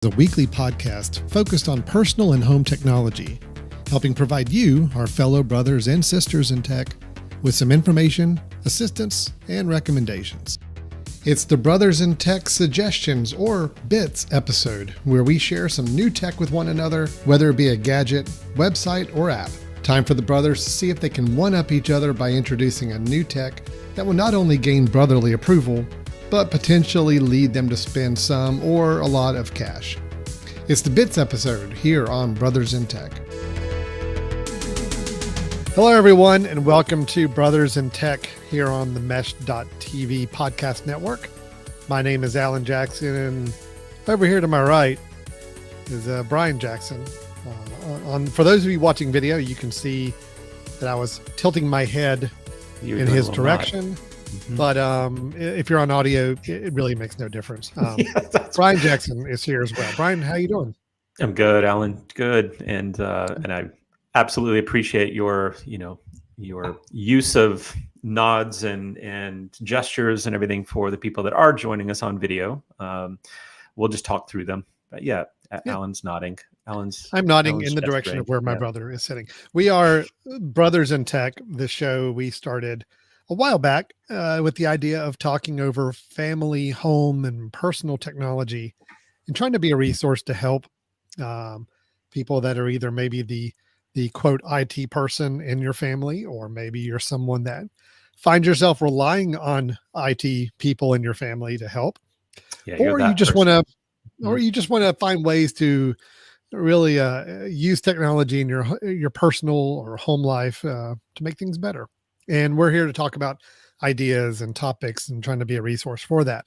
A weekly podcast focused on personal and home technology, helping provide you, our fellow brothers and sisters in tech, with some information, assistance, and recommendations. It's the Brothers in Tech Suggestions, or BITS episode, where we share some new tech with one another, whether it be a gadget, website, or app. Time for the brothers to see if they can one-up each other by introducing a new tech that will not only gain brotherly approval, but potentially lead them to spend some or a lot of cash. It's the BITS episode here on Brothers in Tech. Hello, everyone, and welcome to Brothers in Tech here on the Mesh.tv podcast network. My name is Alan Jackson, and over here to my right is Brian Jackson. For those of you watching video, you can see that I was tilting my head in his direction. Mm-hmm. But if you're on audio, it really makes no difference. Brian Jackson is here as well. Brian, how you doing? I'm good, Alan. Good, and I absolutely appreciate your use of nods and gestures and everything for the people that are joining us on video. We'll just talk through them. But yeah. Alan's nodding. I'm nodding in the direction of where my brother is sitting. We are Brothers in Tech. The show we started a while back with the idea of talking over family, home, and personal technology and trying to be a resource to help people that are either maybe the quote IT person in your family, or maybe you're someone that finds yourself relying on IT people in your family to help. Or you just want to find ways to really use technology in your personal or home life to make things better. And we're here to talk about ideas and topics and trying to be a resource for that.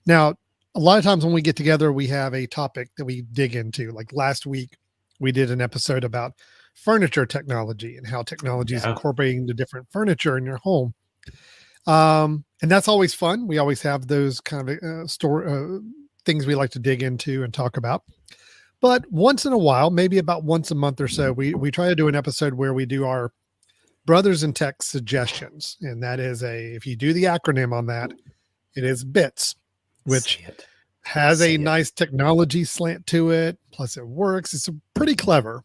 Now, a lot of times when we get together, we have a topic that we dig into. Like last week, we did an episode about furniture technology and how technology is incorporating the different furniture in your home. And that's always fun. We always have those kind of things we like to dig into and talk about. But once in a while, maybe about once a month or so, we try to do an episode where we do our Brothers in Tech Suggestions. And that is if you do the acronym on that, it is BITS, which has a nice technology slant to it. Plus it works. It's pretty clever.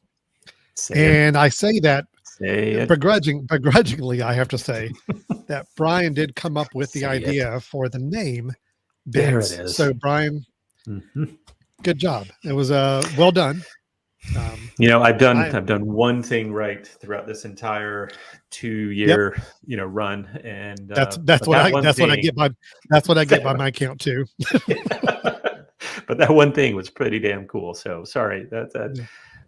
I say that begrudgingly, I have to say that Brian did come up with the idea for the name BITS. There it is. So Brian, good job. It was well done. I've done one thing right throughout this entire 2-year run, and that's what I get by my count too. But that one thing was pretty damn cool. So sorry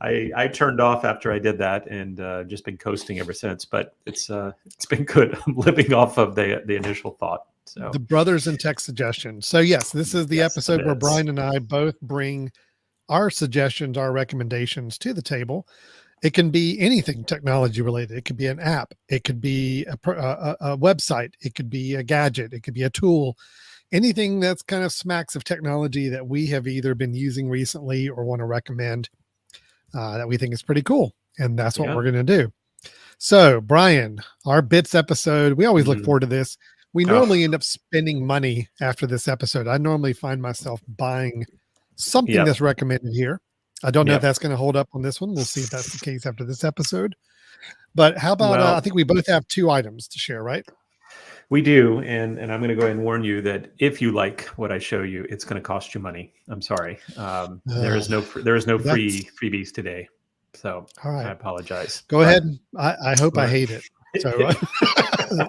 I turned off after I did that, and just been coasting ever since. But it's been good. I'm living off of the initial thought. So the Brothers in Tech Suggestions. So yes, this is the episode where Brian and I both bring our suggestions, our recommendations to the table. It can be anything technology related. It could be an app. It could be a website. It could be a gadget. It could be a tool. Anything that's kind of smacks of technology that we have either been using recently or want to recommend that we think is pretty cool. And that's what we're going to do. So Brian, our BITS episode, we always look forward to this. We normally end up spending money after this episode. I normally find myself buying something that's recommended here. I don't know if that's going to hold up on this one. We'll see if that's the case after this episode. But how about, I think we both have 2 items to share, right? We do. And I'm going to go ahead and warn you that if you like what I show you, it's going to cost you money. I'm sorry. There is no freebies today. So I apologize. Go ahead. I hope I hate it. So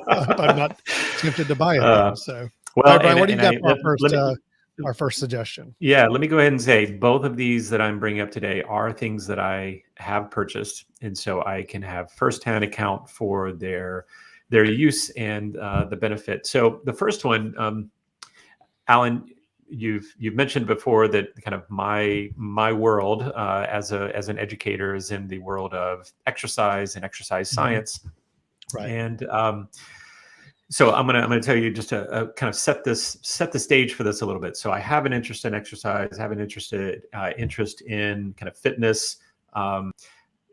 I'm not tempted to buy it. So, all right, Brian, what do you got for our first suggestion? Yeah, let me go ahead and say both of these that I'm bringing up today are things that I have purchased, and so I can have firsthand account for their use and the benefit. So the first one, Alan, you've mentioned before that kind of my world as an educator is in the world of exercise and exercise science, right? And so I'm gonna tell you just to kind of set the stage for this a little bit. So I have an interest in exercise, have an interest in kind of fitness.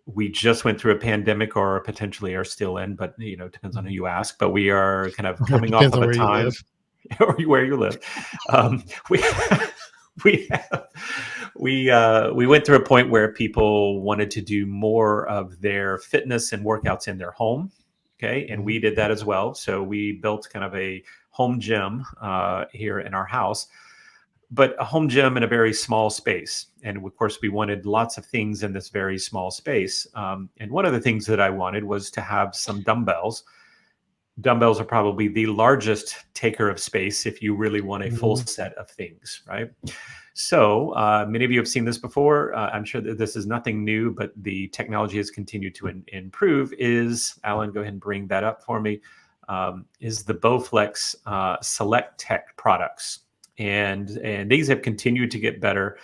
We just went through a pandemic, or potentially are still in, but it depends on who you ask. But we are kind of coming off of a time, or where you live. we went through a point where people wanted to do more of their fitness and workouts in their home. Okay, and Mhm. we did that as well. So we built kind of a home gym here in our house, but a home gym in a very small space. And of course, we wanted lots of things in this very small space. And one of the things that I wanted was to have some dumbbells. Dumbbells are probably the largest taker of space if you really want a full Mhm. set of things, right? So many of you have seen this before. I'm sure that this is nothing new, but the technology has continued to improve. Is Alan, go ahead and bring that up for me. Is the Bowflex Senaptec products, and these have continued to get better.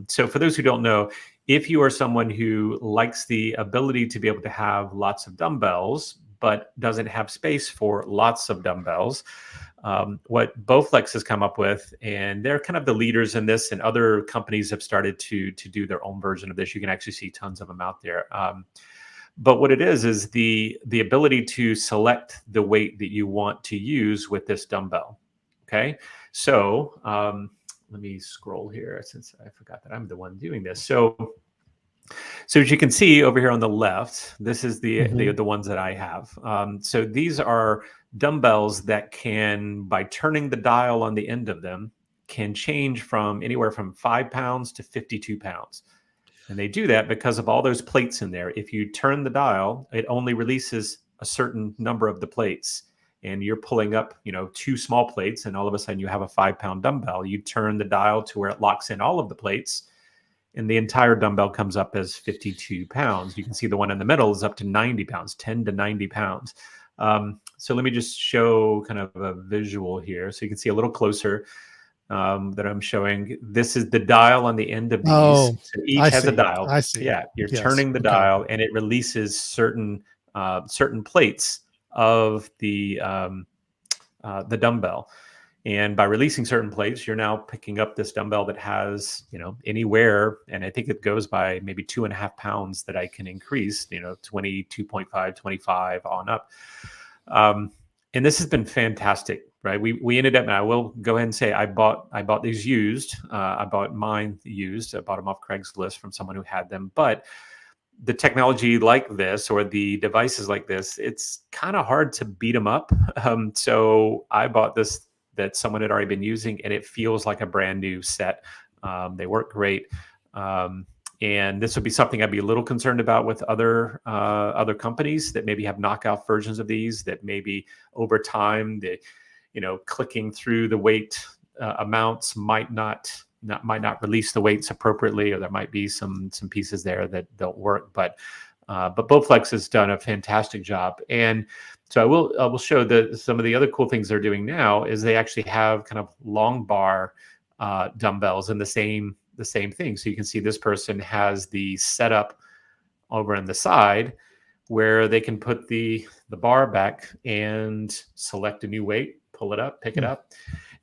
So for those who don't know, if you are someone who likes the ability to be able to have lots of dumbbells but doesn't have space for lots of dumbbells, what Bowflex has come up with, and they're kind of the leaders in this, and other companies have started to do their own version of this. You can actually see tons of them out there. But what it is the ability to select the weight that you want to use with this dumbbell. Okay, so let me scroll here since I forgot that I'm the one doing this. So as you can see over here on the left, this is Mhm. the ones that I have. So these are dumbbells that can, by turning the dial on the end of them, can change from anywhere from 5 pounds to 52 pounds. And they do that because of all those plates in there. If you turn the dial, it only releases a certain number of the plates. And you're pulling up, two small plates, and all of a sudden you have a 5 pound dumbbell. You turn the dial to where it locks in all of the plates, and the entire dumbbell comes up as 52 pounds. You can see the one in the middle is up to 90 pounds, 10 to 90 pounds. So let me just show kind of a visual here so you can see a little closer that I'm showing. This is the dial on the end of these. Oh, So each I has a see. dial. I see. Yeah, you're Yes. turning the Okay. dial and it releases certain plates of the dumbbell. And by releasing certain plates, you're now picking up this dumbbell that has, anywhere, and I think it goes by maybe 2.5 pounds that I can increase, 22.5, 25 on up. And this has been fantastic, right? We ended up, and I will go ahead and say, I bought these used. I bought mine used. I bought them off Craigslist from someone who had them. But the technology like this, or the devices like this, it's kind of hard to beat them up. So I bought this that someone had already been using, and it feels like a brand new set. They work great. And this would be something I'd be a little concerned about with other companies that maybe have knockout versions of these, that maybe over time the clicking through the weight amounts might not release the weights appropriately, or there might be some pieces there that don't work. But Bowflex has done a fantastic job. And so I will show some of the other cool things they're doing now is they actually have kind of long bar dumbbells in the same thing. So you can see this person has the setup over on the side where they can put the bar back and select a new weight, pull it up, pick it Hmm. up.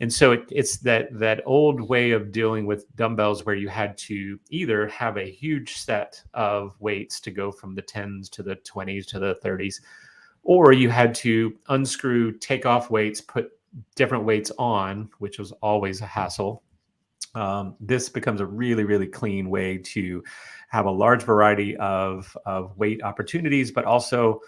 And so it's that old way of dealing with dumbbells where you had to either have a huge set of weights to go from the 10s to the 20s to the 30s, or you had to unscrew, take off weights, put different weights on, which was always a hassle. This becomes a really, really clean way to have a large variety of weight opportunities, but also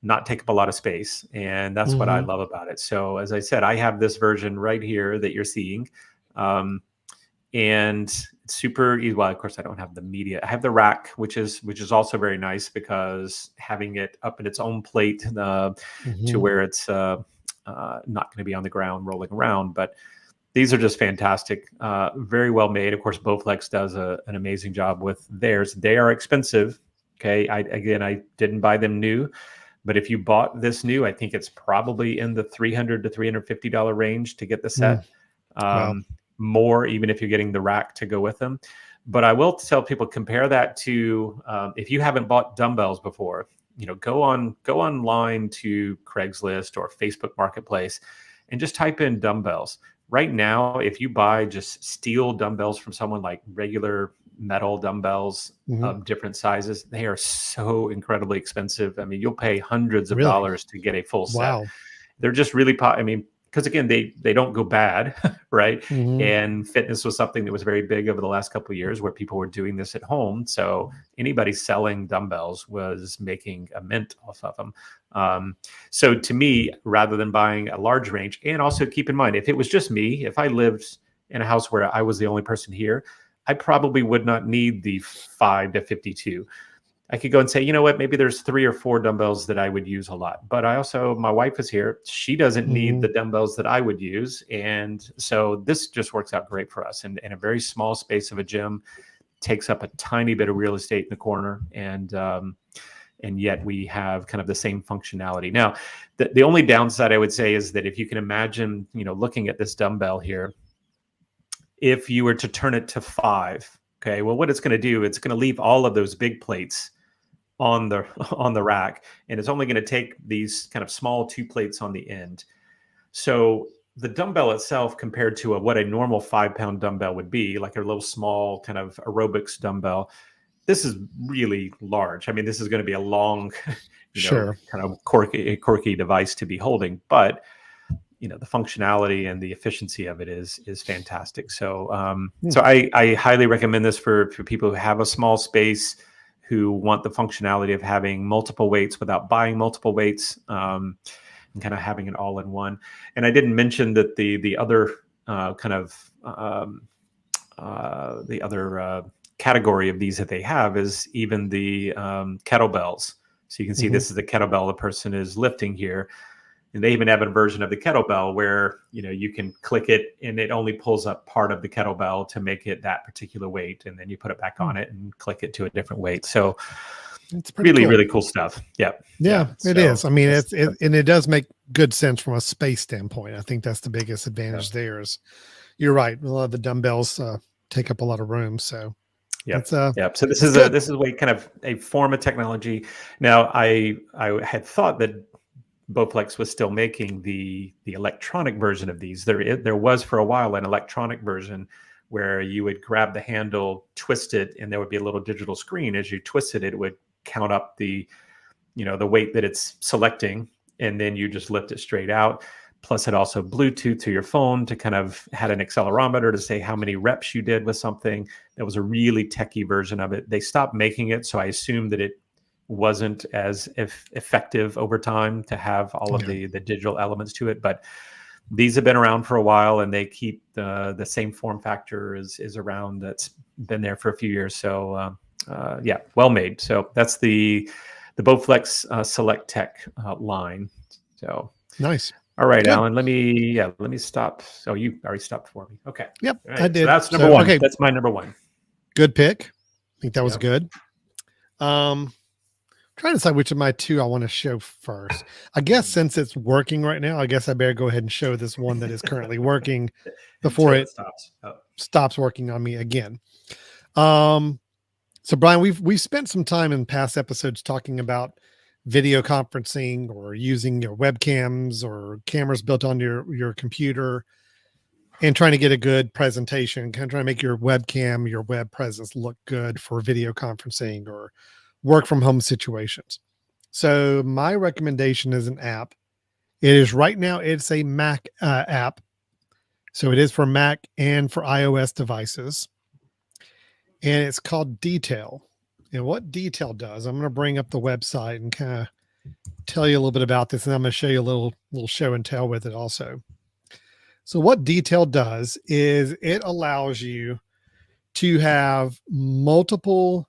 not take up a lot of space. And that's what I Hmm. love about it. So, as I said, I have this version right here that you're seeing. Um, and it's super easy. Well, of course, I don't have the media. I have the rack, which is also very nice because having it up in its own plate to Hmm. where it's not going to be on the ground rolling around. But these are just fantastic, very well made. Of course, Bowflex does an amazing job with theirs. They are expensive. Okay, I didn't buy them new, but if you bought this new, I think it's probably in the $300 to $350 range to get the Mm. set. Wow. Um, More, even if you're getting the rack to go with them. But I will tell people, compare that to if you haven't bought dumbbells before. Go online to Craigslist or Facebook Marketplace, and just type in dumbbells. Right now, if you buy just steel dumbbells from someone, like regular metal dumbbells Hmm. of different sizes, they are so incredibly expensive. I mean, you'll pay hundreds of Really? dollars to get a full set. Wow. They're just really I mean, because again, they don't go bad, right? Mm-hmm. And fitness was something that was very big over the last couple of years, where people were doing this at home. So anybody selling dumbbells was making a mint off of them. So to me, rather than buying a large range, and also keep in mind, if it was just me, if I lived in a house where I was the only person here, I probably would not need the 5 to 52. I could go and say, you know what, maybe there's 3 or 4 dumbbells that I would use a lot. But I also, my wife is here. She doesn't need Mm-hmm. the dumbbells that I would use. And so this just works out great for us. And in a very small space of a gym, takes up a tiny bit of real estate in the corner. And yet we have kind of the same functionality. Now, the only downside I would say is that if you can imagine, looking at this dumbbell here, if you were to turn it to 5, okay, well, what it's going to do, it's going to leave all of those big plates on the rack, and it's only going to take these kind of small 2 plates on the end. So the dumbbell itself, compared to what a normal 5-pound dumbbell would be, like a little small kind of aerobics dumbbell, this is really large. I mean, this is going to be a long, Sure. kind of quirky device to be holding, but the functionality and the efficiency of it is fantastic. So so I highly recommend this for people who have a small space, who want the functionality of having multiple weights without buying multiple weights, and kind of having it all in one. And I didn't mention that the other the other category of these that they have is even the kettlebells. So you can see this is the kettlebell the person is lifting here. And they even have a version of the kettlebell where, you can click it and it only pulls up part of the kettlebell to make it that particular weight. And then you put it back on it and click it to a different weight. So It's pretty really, cool. really cool stuff. Yeah. Yeah, it is. I mean, and it does make good sense from a space standpoint. I think that's the biggest advantage there is, you're right. A lot of the dumbbells take up a lot of room. So yeah. it's So this is this is a way, kind of a form of technology. Now I had thought that Bowflex was still making the electronic version of these. There was for a while an electronic version where you would grab the handle, twist it, and there would be a little digital screen. As you twisted it, it would count up the weight that it's selecting, and then you just lift it straight out. Plus, it also Bluetooth to your phone to kind of had an accelerometer to say how many reps you did with something. That was a really techie version of it. They stopped making it, so I assumed that it wasn't as effective over time to have all of the digital elements to it. But these have been around for a while, and they keep the same form factor is around. That's been there for a few years. So yeah, well made. So that's the Bowflex Senaptec line. So nice. All right, Good. Alan, let me stop. Oh, you already stopped for me. Okay. Yep, Right. I did. So that's number 1. Okay. That's my number 1. Good pick. I think that was good. Trying to decide which of my 2 I want to show first. I guess since it's working right now, I guess I better go ahead and show this one that is currently working before it stops working on me again. So Brian, we've spent some time in past episodes talking about video conferencing or using your webcams or cameras built on your computer and trying to get a good presentation, kind of trying to make your webcam, your web presence look good for video conferencing or work from home situations. So my recommendation is an app. It is right now, it's a Mac app. So it is for Mac and for iOS devices. And it's called Detail. And what Detail does, I'm going to bring up the website and kind of tell you a little bit about this. And I'm going to show you a little show and tell with it also. So what Detail does is it allows you to have multiple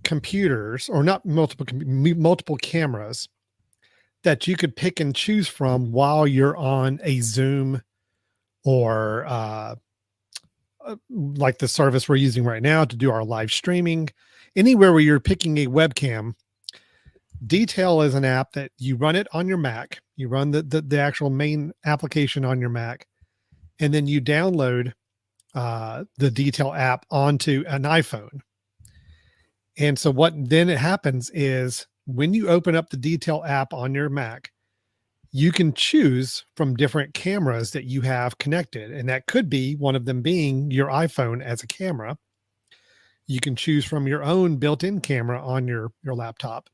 computers, or not multiple cameras that you could pick and choose from while you're on a Zoom or like the service we're using right now to do our live streaming. Anywhere where you're picking a webcam, Detail is an app that you run it on your Mac. You run the actual main application on your Mac, and then you download the Detail app onto an iPhone. And so what then it happens is when you open up the Detail app on your Mac, you can choose from different cameras that you have connected. And that could be one of them being your iPhone as a camera. You can choose from your own built-in camera on your laptop.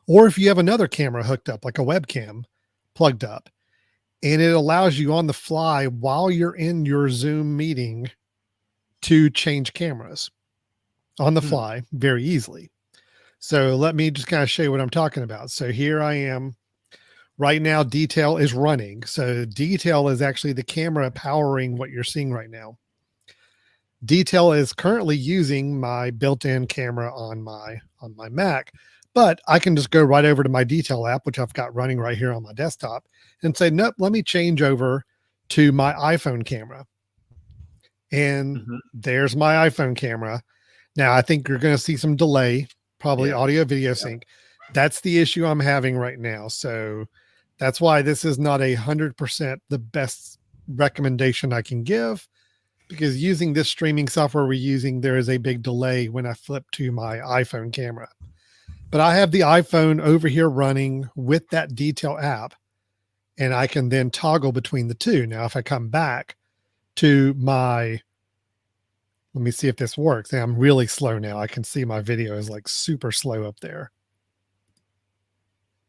Or if you have another camera hooked up, like a webcam plugged up, and it allows you on the fly while you're in your Zoom meeting to change cameras on the fly very easily. So let me just kind of show you what I'm talking about. So here I am. Right now, detail is running. So detail is actually the camera powering what you're seeing right now. Detail is currently using my built-in camera on my Mac, but I can just go right over to my detail app, which I've got running right here on my desktop, and say, nope, let me change over to my iPhone camera. And there's my iPhone camera. Now I think you're going to see some delay, probably audio video sync. That's the issue I'm having right now. So that's why this is not 100% the best recommendation I can give, because using this streaming software we're using, there is a big delay when I flip to my iPhone camera. But I have the iPhone over here running with that detail app, and I can then toggle between the two. Now, if I come back to my, let me see if this works. And I'm really slow now. I can see my video is like super slow up there.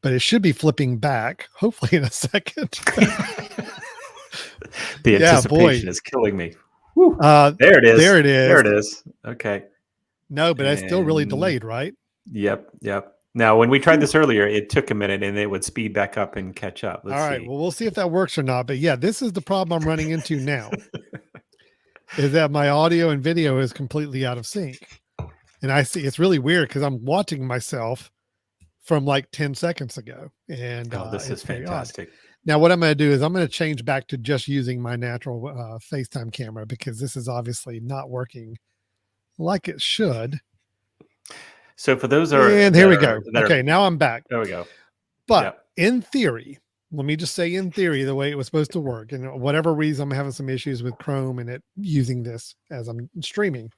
But it should be flipping back, hopefully in a second. The anticipation is killing me. There it is. There it is. There it is. Okay. No, but it's still really delayed, right? Yep. Now, when we tried this earlier, it took a minute and it would speed back up and catch up. Let's All right. see. Well, we'll see if that works or not. But yeah, this is the problem I'm running into now. Is that my audio and video is completely out of sync. And I see it's really weird because I'm watching myself from like 10 seconds ago. And this is fantastic. Now, what I'm going to do is I'm going to change back to just using my natural FaceTime camera, because this is obviously not working like it should. So for those and here we go. Okay, now I'm back. There we go. But in theory, let me just say in theory, the way it was supposed to work, and whatever reason I'm having some issues with Chrome and it using this as I'm streaming.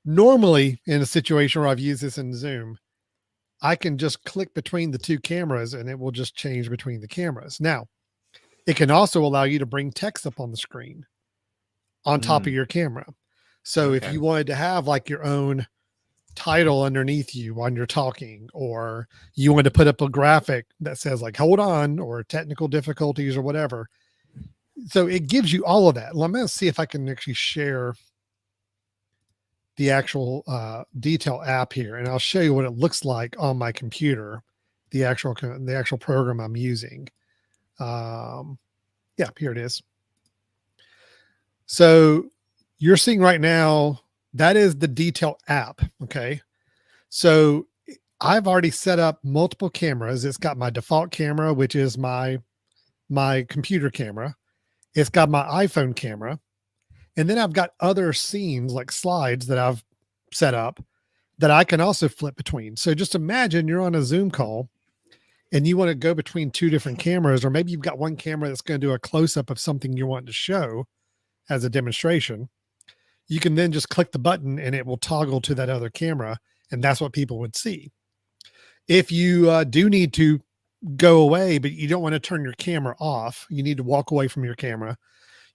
Normally, in a situation where I've used this in Zoom, I can just click between the two cameras and it will just change between the cameras. Now, it can also allow you to bring text up on the screen on top of your camera. So if you wanted to have like your own title underneath you when you're talking, or you want to put up a graphic that says like, hold on, or technical difficulties or whatever. So it gives you all of that. Well, I'm going to see if I can actually share the actual detail app here, and I'll show you what it looks like on my computer, the actual program I'm using. Yeah, here it is. So you're seeing right now, that is the detail app. Okay. So I've already set up multiple cameras. It's got my default camera, which is my computer camera. It's got my iPhone camera. And then I've got other scenes like slides that I've set up that I can also flip between. So just imagine you're on a Zoom call and you want to go between two different cameras, or maybe you've got one camera that's going to do a close-up of something you want to show as a demonstration. You can then just click the button and it will toggle to that other camera, and that's what people would see. If you do need to go away, but you don't want to turn your camera off, you need to walk away from your camera,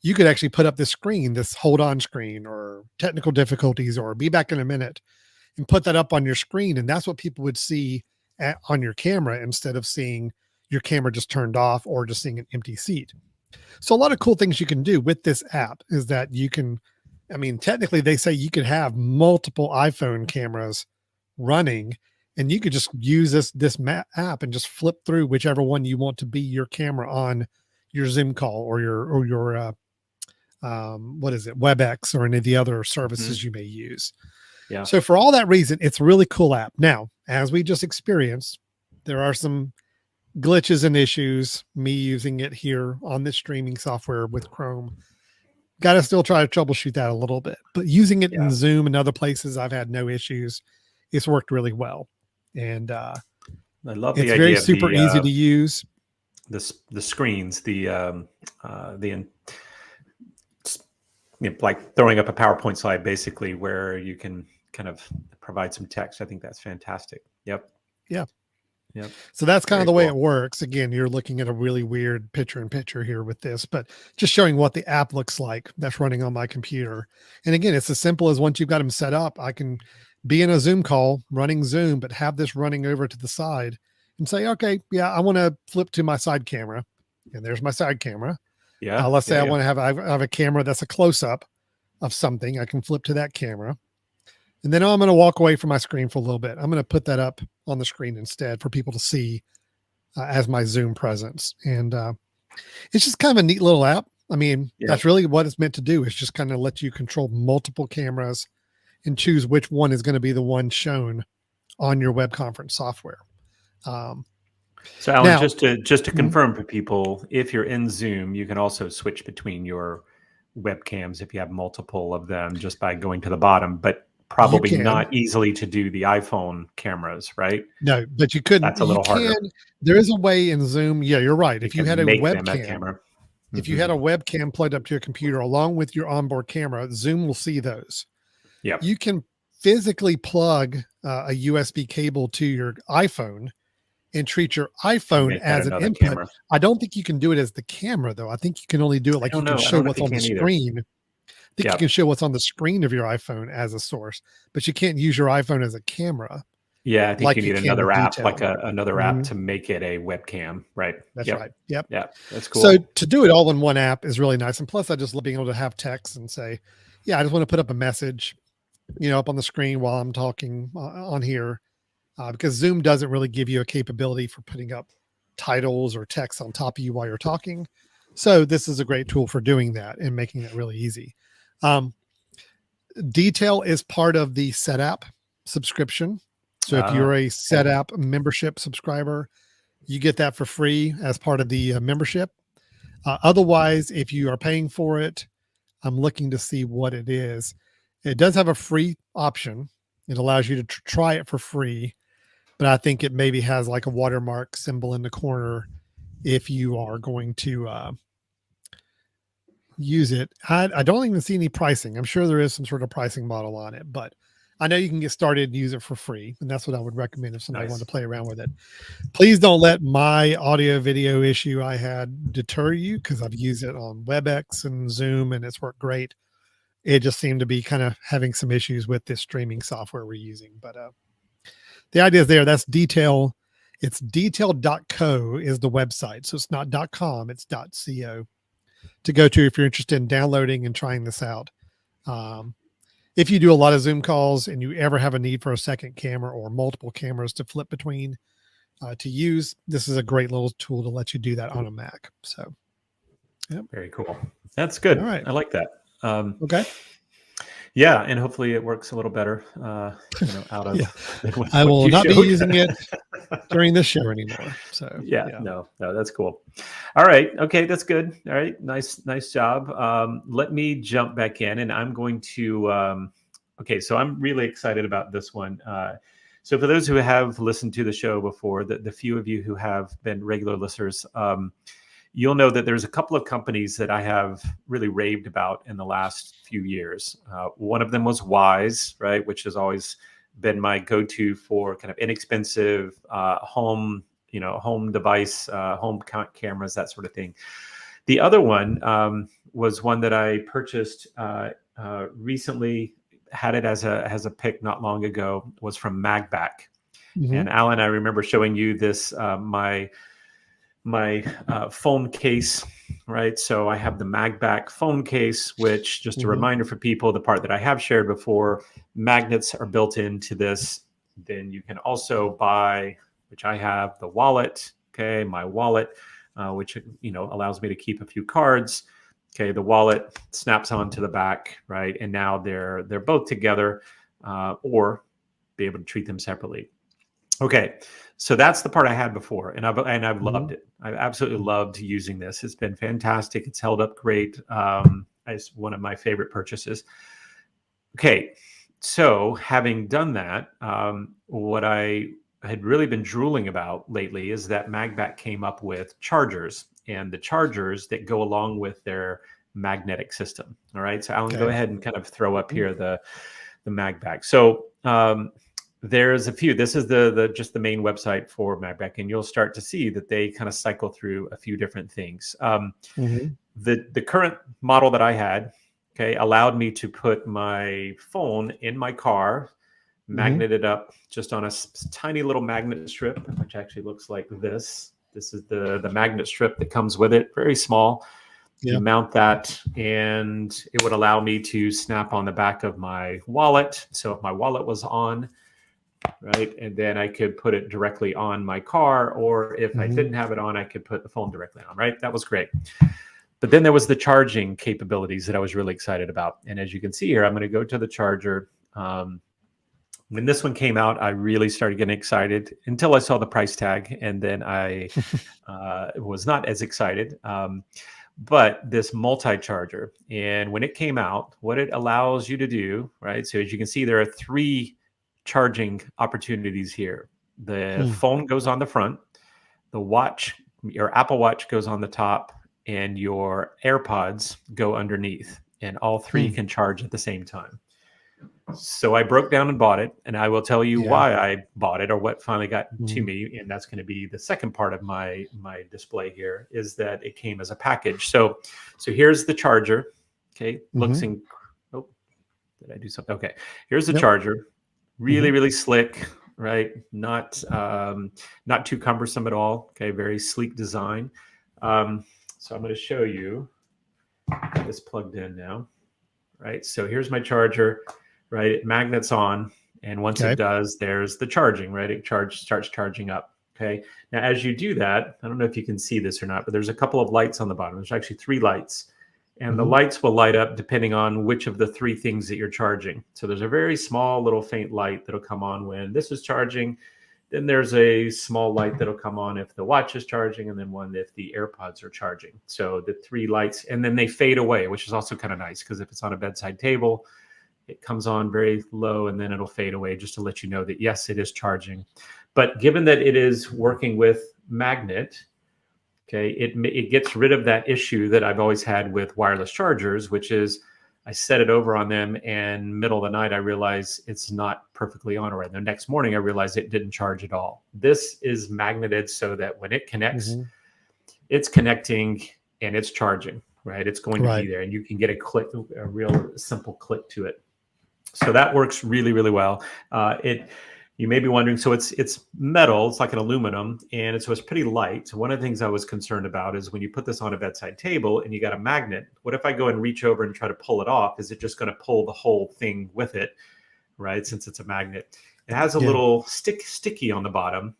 you could actually put up this screen, this hold on screen, or technical difficulties, or be back in a minute, and put that up on your screen. And that's what people would see on your camera, instead of seeing your camera just turned off or just seeing an empty seat. So a lot of cool things you can do with this app is that you can, I mean, technically they say you could have multiple iPhone cameras running, and you could just use this app and just flip through whichever one you want to be your camera on your Zoom call, or your what is it, WebEx, or any of the other services you may use. Yeah. So for all that reason, it's a really cool app. Now, as we just experienced, there are some glitches and issues, me using it here on this streaming software with Chrome. Got to still try to troubleshoot that a little bit, but using it in Zoom and other places, I've had no issues. It's worked really well. And I love the it's idea very of super easy to use. The screens, like throwing up a PowerPoint slide, basically, where you can kind of provide some text. I think that's fantastic. Yep. So that's kind of the way it works. Again, you're looking at a really weird picture here with this, but just showing what the app looks like that's running on my computer. And again, it's as simple as, once you've got them set up, I can be in a Zoom call running Zoom, but have this running over to the side and say, okay, yeah, I want to flip to my side camera. and there's my side camera. Yeah. Let's say Yeah. I Yeah. want to have, I have a camera that's a close up of something. I can flip to that camera. And then I'm going to walk away from my screen for a little bit. I'm going to put that up on the screen instead for people to see as my Zoom presence. And it's just kind of a neat little app. I mean, that's really what it's meant to do, is just kind of let you control multiple cameras and choose which one is going to be the one shown on your web conference software. So Alan, Now, just to confirm for people, if you're in Zoom, you can also switch between your webcams if you have multiple of them just by going to the bottom, but you probably can. not easily to do the iPhone cameras, right? No, but you couldn't. That's a You little can. harder. There is a way in Zoom. Yeah, you're right. You If you had can a make them that webcam, camera. if you had a webcam plugged up to your computer along with your onboard camera, Zoom will see those. Yep. You can physically plug a USB cable to your iPhone and treat your iPhone Make that as an another input. camera. I don't think you can do it as the camera, though. I think you can only do it like you can I show don't know if what's you on the can either. screen. I think you can show what's on the screen of your iPhone as a source, but you can't use your iPhone as a camera. Yeah, I think like you need can another with app, detail. like another app to make it a webcam, right? That's right. Yep. Yeah, that's cool. So to do it all in one app is really nice. And plus, I just love being able to have text and say, yeah, I just want to put up a message, up on the screen while I'm talking on here, because Zoom doesn't really give you a capability for putting up titles or text on top of you while you're talking. So this is a great tool for doing that and making it really easy. Detail is part of the SetApp subscription. So if you're a SetApp membership subscriber, you get that for free as part of the membership. Otherwise, if you are paying for it, I'm looking to see what it is. It does have a free option. It allows you to try it for free, but I think it maybe has like a watermark symbol in the corner if you are going to use it. I don't even see any pricing. I'm sure there is some sort of pricing model on it, but I know you can get started and use it for free. And that's what I would recommend if somebody wanted to play around with it. Please don't let my audio video issue I had deter you, because I've used it on WebEx and Zoom and it's worked great. It just seemed to be kind of having some issues with this streaming software we're using. But the idea is there. That's Detail. It's detail.co is the website. So it's not .com, it's .co to go to if you're interested in downloading and trying this out. If you do a lot of Zoom calls and you ever have a need for a second camera or multiple cameras to flip between to use, this is a great little tool to let you do that on a Mac. So, yep. Very cool. That's good. All right. I like that. Okay. Yeah, and hopefully it works a little better. Out of. Yeah. I will not be using it during this show anymore. So no, that's cool. All right, okay, that's good. All right, nice job. Let me jump back in, and I'm going to. Okay, so I'm really excited about this one. So for those who have listened to the show before, the few of you who have been regular listeners, you'll know that there's a couple of companies that I have really raved about in the last few years. One of them was Wise, right, which has always been my go-to for kind of inexpensive home device, home cameras, that sort of thing. The other one was one that I purchased recently, had it as a pick not long ago, was from Magback. Mm-hmm. And Alan, I remember showing you this, my phone case, right? So I have the Magback phone case, which, just a reminder for people, the part that I have shared before, magnets are built into this. Then you can also buy, which I have, the wallet, okay, my wallet, which allows me to keep a few cards. Okay, the wallet snaps onto the back, right? And now they're both together, or be able to treat them separately. Okay, so that's the part I had before, and I've loved it. I absolutely loved using this. It's been fantastic. It's held up great. It's one of my favorite purchases. Okay, so having done that, what I had really been drooling about lately is that Magback came up with chargers, and the chargers that go along with their magnetic system. All right, so Alan, go ahead and kind of throw up here the Magback. So there's a few. This is just the main website for Magback, and you'll start to see that they kind of cycle through a few different things. The current model that I had, okay, allowed me to put my phone in my car, magnet it up just on a tiny little magnet strip, which actually looks like this. This is the magnet strip that comes with it, very small. Yeah. You mount that, and it would allow me to snap on the back of my wallet. So if my wallet was on, right, and then I could put it directly on my car, or if I didn't have it on, I could put the phone directly on, right? That was great. But then there was the charging capabilities that I was really excited about. And as you can see here, I'm going to go to the charger. When this one came out, I really started getting excited until I saw the price tag, and then I was not as excited. But this multi-charger, and when it came out, what it allows you to do, right? So as you can see, there are 3 charging opportunities here. The phone goes on the front, the watch, your Apple Watch goes on the top, and your AirPods go underneath, and all 3 can charge at the same time. So I broke down and bought it, and I will tell you why I bought it, or what finally got to me, and that's going to be the second part of my display here, is that it came as a package. So here's the charger. Okay, looks in. Oh, did I do something? Okay, here's the charger. Really slick, right? Not too cumbersome at all. Okay, very sleek design. So I'm going to show you this plugged in now, right? So here's my charger. Right, it magnets on, and once it does, there's the charging, right? It starts charging up. Okay. Now, as you do that, I don't know if you can see this or not, but there's a couple of lights on the bottom. There's actually 3 lights, and the lights will light up depending on which of the 3 things that you're charging. So there's a very small little faint light that'll come on when this is charging. Then there's a small light that'll come on if the watch is charging, and then one if the AirPods are charging. So the 3 lights, and then they fade away, which is also kind of nice, because if it's on a bedside table, it comes on very low and then it'll fade away, just to let you know that, yes, it is charging. But given that it is working with magnet, okay, it gets rid of that issue that I've always had with wireless chargers, which is I set it over on them, and middle of the night, I realize it's not perfectly on, or the next morning, I realize it didn't charge at all. This is magneted so that when it connects, it's connecting and it's charging, right? It's going to be there, and you can get a real simple click to it. So that works really, really well. You may be wondering, so it's metal, it's like an aluminum, and so it's pretty light. So one of the things I was concerned about is when you put this on a bedside table and you got a magnet, what if I go and reach over and try to pull it off? Is it just going to pull the whole thing with it, right? Since it's a magnet. It has a little sticky on the bottom,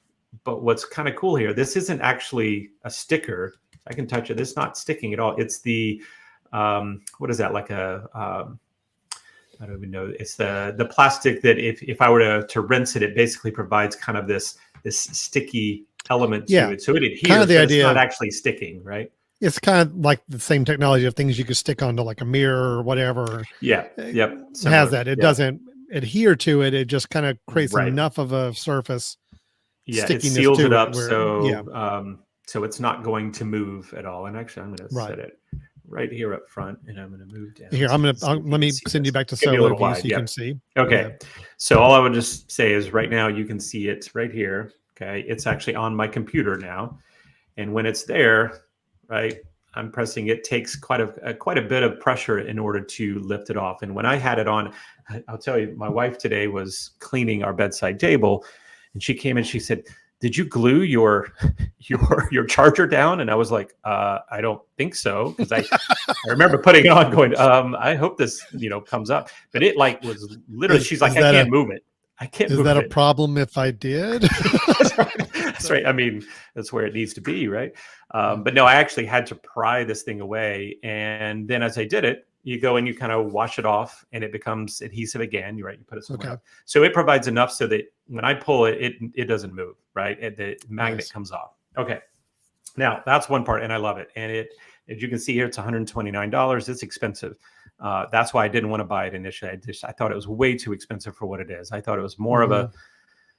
but what's kind of cool here, this isn't actually a sticker. I can touch it. It's not sticking at all. It's the, what is that, like a... I don't even know. It's the plastic that if I were to rinse it, it basically provides kind of this sticky element to it. So it adheres, kind of the but idea, it's not actually sticking, right? It's kind of like the same technology of things you could stick onto like a mirror or whatever. Yeah. Yep. It has that. It doesn't adhere to it. It just kind of creates enough of a surface. Yeah. It seals it up. So it's not going to move at all. And actually, I'm going to set it right here up front, and I'm going to move down. Here, let me send you back to solo view so you can see. Okay. So all I would just say is right now you can see it right here. Okay. It's actually on my computer now. And when it's there, right, I'm pressing, it takes quite a bit of pressure in order to lift it off. And when I had it on, I'll tell you, my wife today was cleaning our bedside table, and she came and she said, "Did you glue your charger down?" And I was like, I don't think so, because I remember putting it on, going, I hope this comes up. But it was literally, she's like, I can't move it. I can't move it. Is that a problem if I did? That's right. That's right. I mean, that's where it needs to be, right? But no, I actually had to pry this thing away, and then as I did it, you go and you kind of wash it off, and it becomes adhesive again. You're right. You put it somewhere. So it provides enough so that when I pull it, it doesn't move, right? The magnet comes off. Okay. Now that's one part, and I love it. And as you can see here, it's $129. It's expensive. That's why I didn't want to buy it initially. I thought it was way too expensive for what it is. I thought it was more of a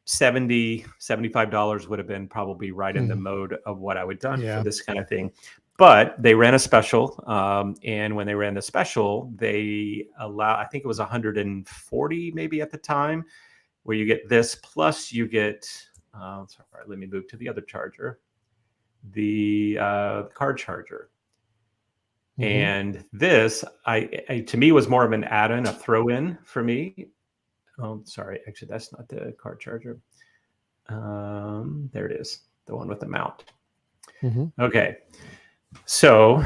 $70, $75 would have been probably right in the mode of what I would done for this kind of thing. But they ran a special, and when they ran the special, they I think it was 140 maybe at the time, where you get this, plus you get, sorry, let me move to the other charger, the car charger. And this, to me, was more of an add-in, a throw-in for me. Oh, sorry, actually, that's not the car charger. There it is, the one with the mount. Mm-hmm. Okay. So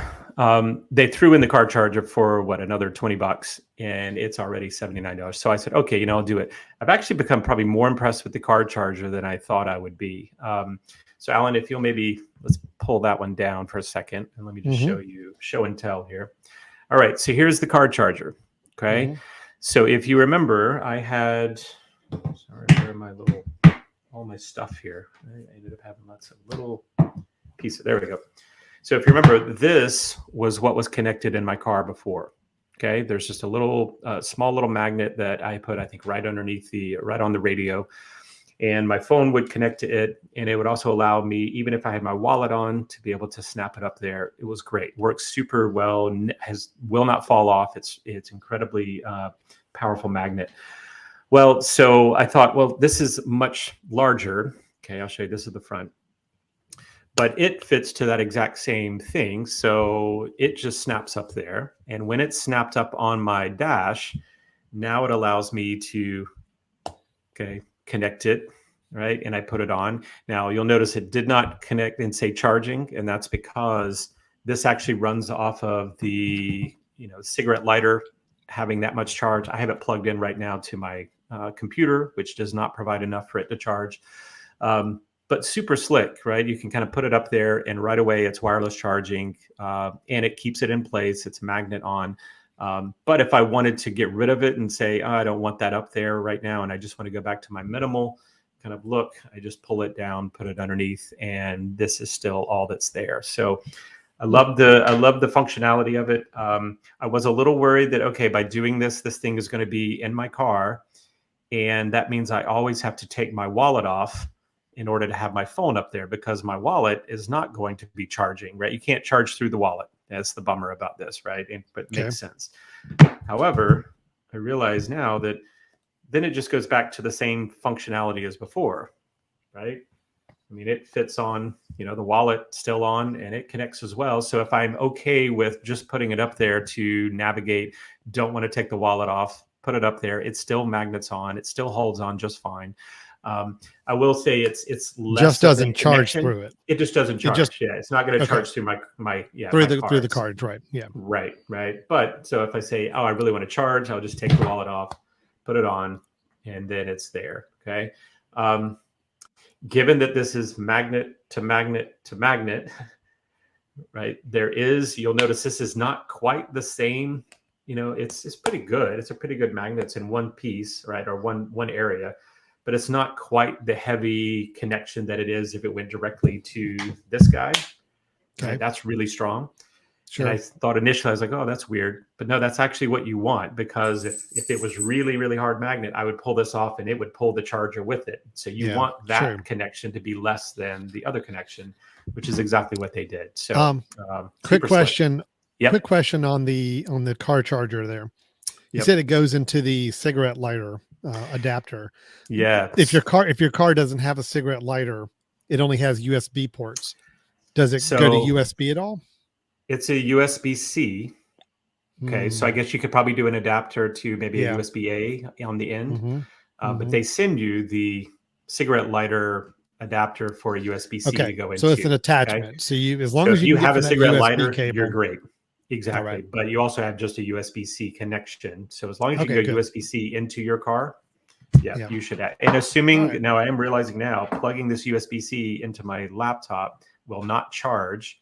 they threw in the car charger for another $20, and it's already $79. So I said, okay, I'll do it. I've actually become probably more impressed with the car charger than I thought I would be. So Alan, if you'll let's pull that one down for a second, and let me just show you show and tell here. All right, so here's the car charger. Okay, so if you remember, I had, sorry, where are all my stuff here? I ended up having lots of little pieces. There we go. So if you remember, this was what was connected in my car before. Okay, there's just a small little magnet that I put, I think, right on the radio, and my phone would connect to it, and it would also allow me, even if I had my wallet on, to be able to snap it up there. It was great. Works super well. Will not fall off. It's incredibly powerful magnet. Well, so I thought, well, this is much larger. Okay, I'll show you. This is the front. But it fits to that exact same thing. So it just snaps up there. And when it's snapped up on my dash, now it allows me to, connect it, right? And I put it on. Now you'll notice it did not connect and say charging. And that's because this actually runs off of the, cigarette lighter having that much charge. I have it plugged in right now to my computer, which does not provide enough for it to charge. But super slick, right? You can kind of put it up there and right away it's wireless charging, and it keeps it in place. It's a magnet on. But if I wanted to get rid of it and say, I don't want that up there right now, and I just want to go back to my minimal kind of look, I just pull it down, put it underneath, and this is still all that's there. So I love the functionality of it. I was a little worried that, okay, by doing this thing is going to be in my car, and that means I always have to take my wallet off in order to have my phone up there, because my wallet is not going to be charging, right? You can't charge through the wallet. That's the bummer about this, right? But it makes sense. However, I realize now that then it just goes back to the same functionality as before, right? I mean, it fits on, the wallet still on, and it connects as well. So if I'm okay with just putting it up there to navigate, don't want to take the wallet off, put it up there, it still magnets on, it still holds on just fine. I will say it's less just doesn't charge through it. It just doesn't charge. It's not going to charge through through the cards, right? Yeah, right. But so if I say, I really want to charge, I'll just take the wallet off, put it on, and then it's there. Okay. Given that this is magnet to magnet to magnet, right? You'll notice this is not quite the same. It's pretty good. It's a pretty good magnet. It's in one piece, right, or one area. But it's not quite the heavy connection that it is if it went directly to this guy. Okay. Right? That's really strong. Sure. And I thought initially, I was like, oh, that's weird. But no, that's actually what you want, because if it was really, really hard magnet, I would pull this off and it would pull the charger with it. So you want that connection to be less than the other connection, which is exactly what they did. So quick question. Quick question on the car charger there. You said it goes into the cigarette lighter adapter. Yeah. If your car doesn't have a cigarette lighter, it only has USB ports. Does it go to USB at all? It's a USB-C. Okay. So I guess you could probably do an adapter to maybe a USB-A on the end. But they send you the cigarette lighter adapter for a USB-C to go into. So it's an attachment. Okay? So as long as you have a cigarette lighter, cable, you're great. Exactly. Right. But you also have just a USB-C connection. So as long as you can go USB-C into your car, you should have. And assuming, now I am realizing now, plugging this USB-C into my laptop will not charge.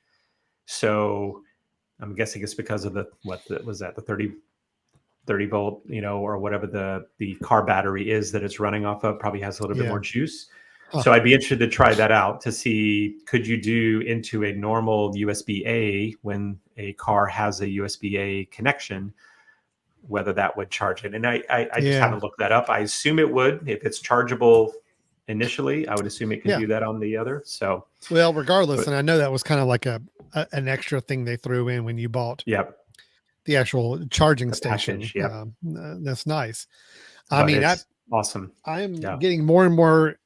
So I'm guessing it's because of the 30 volt, or whatever the car battery is that it's running off of, probably has a little bit more juice. So I'd be interested to try that out to see, could you do into a normal USB-A when a car has a USB-A connection, whether that would charge it. And I just haven't looked that up. I assume it would. If it's chargeable initially, I would assume it can do that on the other. So, well, regardless, and I know that was kind of like an extra thing they threw in when you bought the actual charging station. Package, that's nice. I mean, that's awesome. I'm getting more and more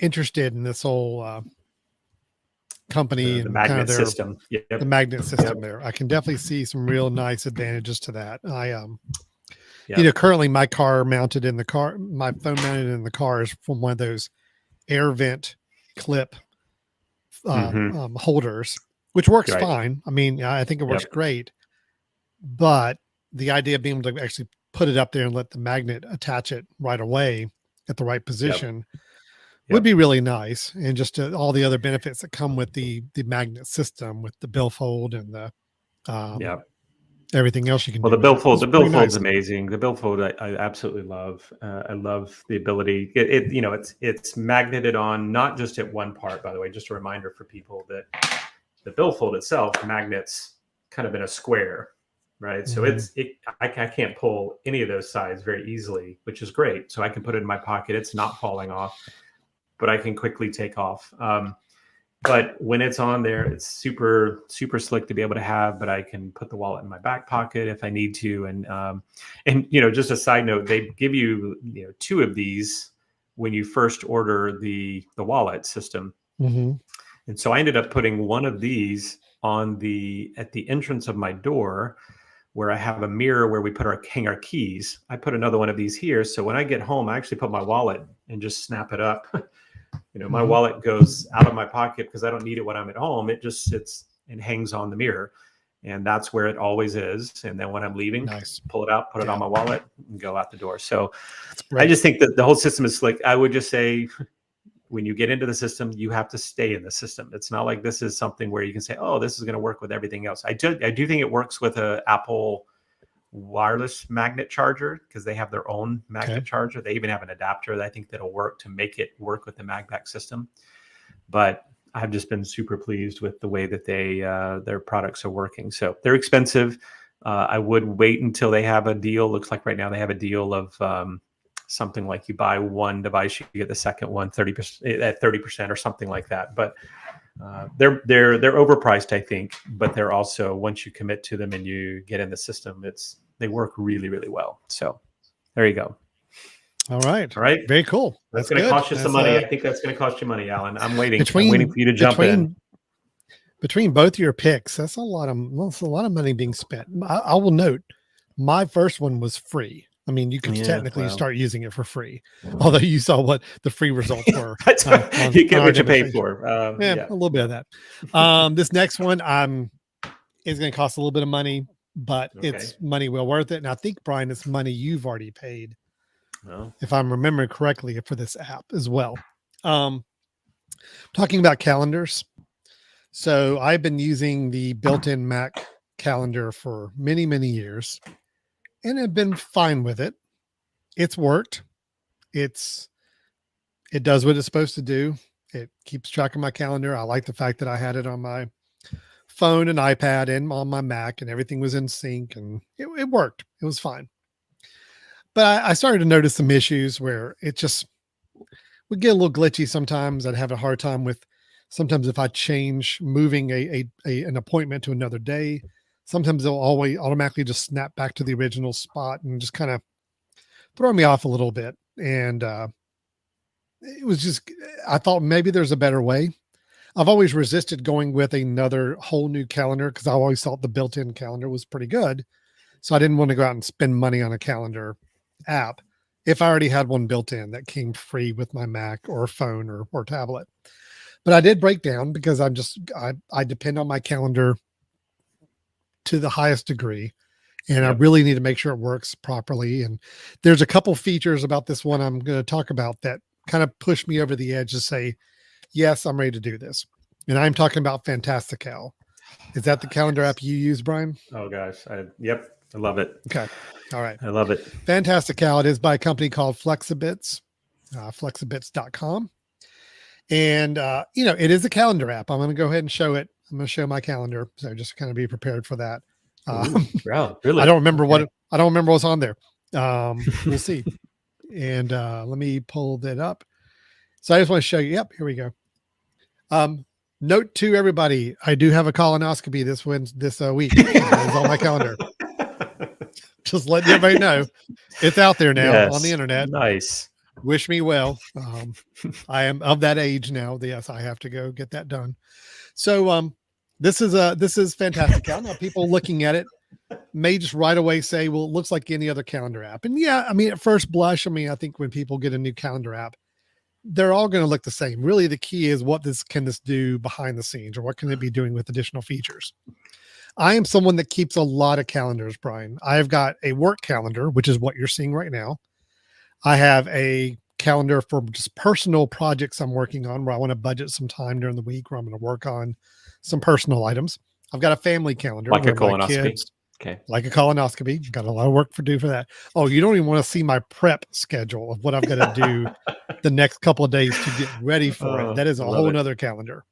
interested in this whole company the magnet system. The magnet system there. I can definitely see some real nice advantages to that. Currently my phone mounted in the car is from one of those air vent clip holders, which works Right. fine. I mean, I think it works Yep. great, but the idea of being able to actually put it up there and let the magnet attach it right away at the right Yep. position would Yep. be really nice. And just all the other benefits that come with the magnet system, with the billfold and the Yep. everything else you can Well, do with it. It's the pretty billfold's nice. amazing. The billfold I absolutely love. I love the ability. It's magneted on not just at one part. By the way, just a reminder for people that the billfold itself magnets kind of in a square, right? So I can't pull any of those sides very easily, which is great. So I can put it in my pocket. It's not falling off, but I can quickly take off. But when it's on there, it's super, super slick to be able to have, but I can put the wallet in my back pocket if I need to. And just a side note, they give you, 2 of these when you first order the wallet system. Mm-hmm. And so I ended up putting one of these at the entrance of my door, where I have a mirror where we hang our keys. I put another one of these here. So when I get home, I actually put my wallet and just snap it up. My wallet goes out of my pocket because I don't need it when I'm at home. It just sits and hangs on the mirror, and that's where it always is. And then when I'm leaving, Nice. pull it out, put it on my wallet, and go out the door. So I just think that the whole system is slick. I would just say, when you get into the system, you have to stay in the system. It's not like this is something where you can say, oh, this is going to work with everything else. I do think it works with a Apple wireless magnet charger, because they have their own magnet charger. They even have an adapter that I think that'll work to make it work with the MagBack system. But I've just been super pleased with the way that their products are working. So they're expensive. I would wait until they have a deal. Looks like right now they have a deal of something like you buy one device, you get the second one 30% at 30% or something like that. But they're overpriced, I think, but they're also, once you commit to them and you get in the system, they work really, really well. So there you go. All right. Very cool. That's going to cost you some money. I think that's going to cost you money, Alan. I'm waiting for you to jump in. Between both of your picks, that's a lot of money being spent. I will note, my first one was free. I mean, you could technically start using it for free, although you saw what the free results were. You get what you pay for. A little bit of that. This next one is going to cost a little bit of money, but it's money well worth it. And I think, Brian, it's money you've already paid, if I'm remembering correctly, for this app as well. Talking about calendars. So I've been using the built-in Mac calendar for many, many years, and have been fine with it. It's worked. It does what it's supposed to do. It keeps track of my calendar. I like the fact that I had it on my phone and iPad and on my Mac, and everything was in sync, and it worked. It was fine. But I started to notice some issues where it just would get a little glitchy sometimes. I'd have a hard time with, sometimes if I change moving an appointment to another day, sometimes they'll always automatically just snap back to the original spot and just kind of throw me off a little bit. And it was just, I thought maybe there's a better way. I've always resisted going with another whole new calendar because I always thought the built-in calendar was pretty good. So I didn't want to go out and spend money on a calendar app if I already had one built in that came free with my Mac or phone or tablet. But I did break down because I depend on my calendar to the highest degree, and I really need to make sure it works properly. And there's a couple features about this one I'm going to talk about that kind of push me over the edge to say, yes, I'm ready to do this. And I'm talking about Fantastical. Is that the calendar app you use, Brian? Oh gosh. I love it. Okay. All right. I love it. Fantastical. It is by a company called Flexibits, flexibits.com. And, it is a calendar app. I'm going to go ahead and show it. I'm going to show my calendar. So just kind of be prepared for that. Wow, really? I don't remember what's on there. We'll see. And let me pull that up. So I just want to show you. Yep, here we go. Note to everybody, I do have a colonoscopy this week. It's on my calendar. Just letting everybody know it's out there now on the internet. Nice. Wish me well. I am of that age now. Yes, I have to go get that done. So this is fantastic. Now people looking at it may just right away say, well, it looks like any other calendar app. And yeah, I mean, at first blush, I think when people get a new calendar app, they're all going to look the same. Really, the key is can this do behind the scenes, or what can it be doing with additional features? I am someone that keeps a lot of calendars, Brian. I've got a work calendar, which is what you're seeing right now. I have a calendar for just personal projects I'm working on where I want to budget some time during the week where I'm going to work on some personal items. I've got a family calendar Like a where my colonoscopy. kids, Okay. like a colonoscopy, got a lot of work to do for that. Oh, you don't even want to see my prep schedule of what I've got to do the next couple of days to get ready for it. That is a whole nother calendar.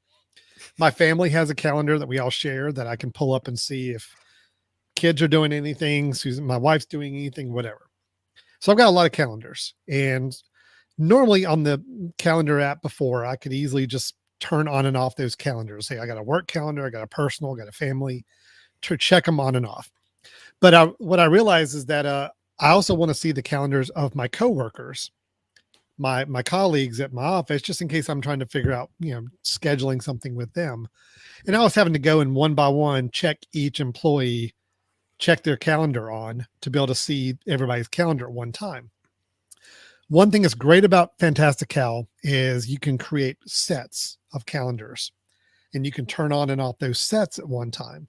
My family has a calendar that we all share that I can pull up and see if kids are doing anything, my wife's doing anything, whatever. So I've got a lot of calendars, and normally on the calendar app before, I could easily just turn on and off those calendars. Hey, I got a work calendar, I got a personal, I got a family, to check them on and off. But what I realize is that I also want to see the calendars of my coworkers, my colleagues at my office, just in case I'm trying to figure out, scheduling something with them. And I was having to go and one by one check each employee, check their calendar on to be able to see everybody's calendar at one time. One thing that's great about Fantastical is you can create sets of calendars, and you can turn on and off those sets at one time.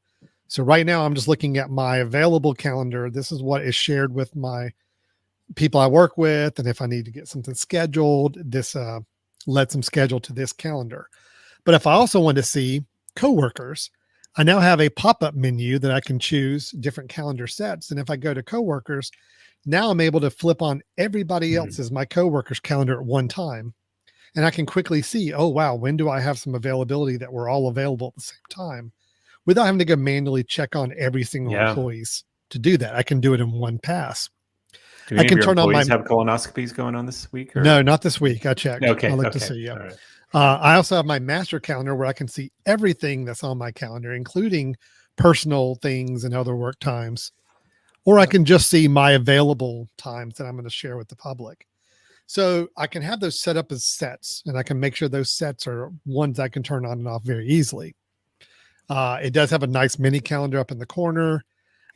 So right now I'm just looking at my available calendar. This is what is shared with my people I work with. And if I need to get something scheduled, this lets them schedule to this calendar. But if I also want to see coworkers, I now have a pop-up menu that I can choose different calendar sets. And if I go to coworkers, now I'm able to flip on everybody else's, my coworkers' calendar at one time. And I can quickly see, oh, wow, when do I have some availability that we're all available at the same time, without having to go manually check on every single employees to do that. I can do it in one pass. Do any of your employees have colonoscopies going on this week? Or? No, not this week. I checked. Okay. I looked to see. Yeah. Right. I also have my master calendar where I can see everything that's on my calendar, including personal things and other work times. Or I can just see my available times that I'm going to share with the public. So I can have those set up as sets, and I can make sure those sets are ones I can turn on and off very easily. It does have a nice mini calendar up in the corner.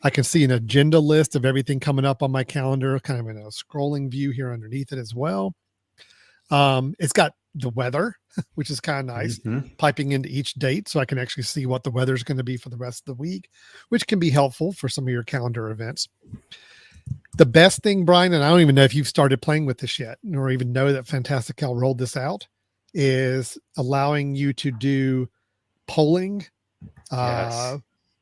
I can see an agenda list of everything coming up on my calendar, kind of in a scrolling view here underneath it as well. It's got the weather, which is kind of nice, piping into each date. So I can actually see what the weather is going to be for the rest of the week, which can be helpful for some of your calendar events. The best thing, Brian, and I don't even know if you've started playing with this yet, nor even know that Fantastical rolled this out, is allowing you to do polling,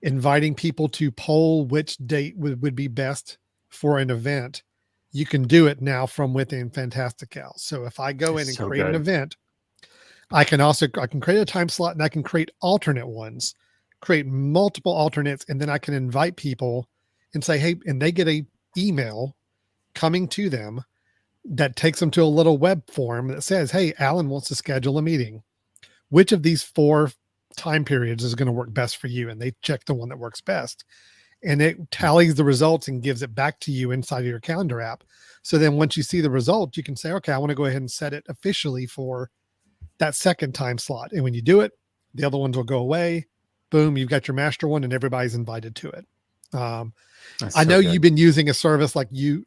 inviting people to poll which date would be best for an event. You can do it now from within Fantastical. So if I go in and create an event, I can create a time slot, and I can create alternate ones, create multiple alternates, and then I can invite people and say, hey, and they get a email coming to them that takes them to a little web form that says, hey, Alan wants to schedule a meeting. Which of these 4 time periods is going to work best for you? And they check the one that works best, and it tallies the results and gives it back to you inside of your calendar app. So then once you see the result, you can say, okay, I want to go ahead and set it officially for that second time slot. And when you do it, the other ones will go away. Boom, you've got your master one, and everybody's invited to it. I know you've been using a service like you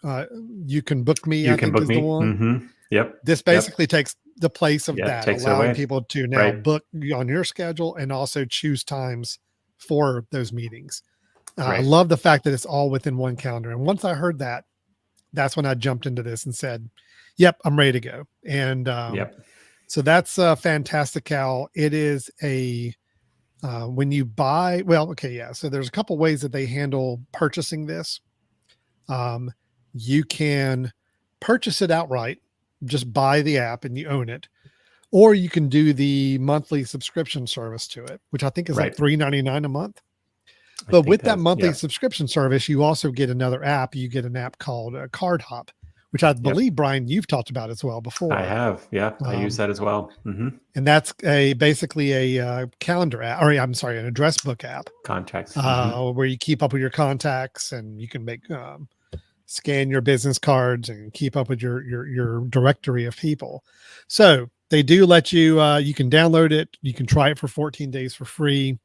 can book me. You can book me. Mm-hmm. Yep. This basically takes the place of that, allowing people to now book on your schedule and also choose times for those meetings. I love the fact that it's all within one calendar. And once I heard that, that's when I jumped into this and said, yep, I'm ready to go. And so that's Fantastical. It is when you buy, so there's a couple ways that they handle purchasing this. You can purchase it outright, just buy the app and you own it, or you can do the monthly subscription service to it, which I think is like $3.99 a month. But with that monthly subscription service, you also get another app. You get an app called Card Hop, which I believe, Brian, you've talked about as well before. I have. Yeah. I use that as well. Mm-hmm. And that's basically a calendar app, or I'm sorry, an address book app. Contacts. Where you keep up with your contacts, and you can make, scan your business cards and keep up with your directory of people. So they do let you, you can download it. You can try it for 14 days for free.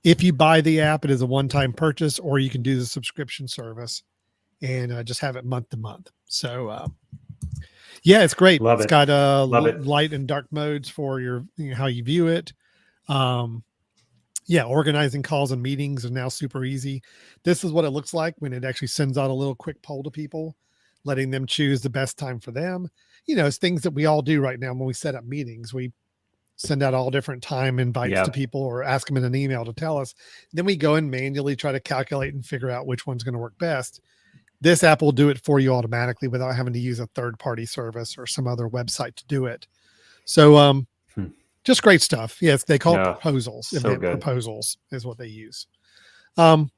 If you buy the app, it is a one-time purchase, or you can do the subscription service and just have it month to month. So Yeah, it's great. Love It's it. got Love it. light and dark modes for your how you view it. Um, yeah, organizing calls and meetings is now super easy. This is what it looks like when it actually sends out a little quick poll to people, letting them choose the best time for them. It's things that we all do right now when we set up meetings. We send out all different time invites to Yeah. people or ask them in an email to tell us. Then we go and manually try to calculate and figure out which one's going to work best. This app will do it for you automatically without having to use a third party service or some other website to do it. So, Hmm. just great stuff. Yes, they call it No, proposals. so Event good. proposals is what they use. So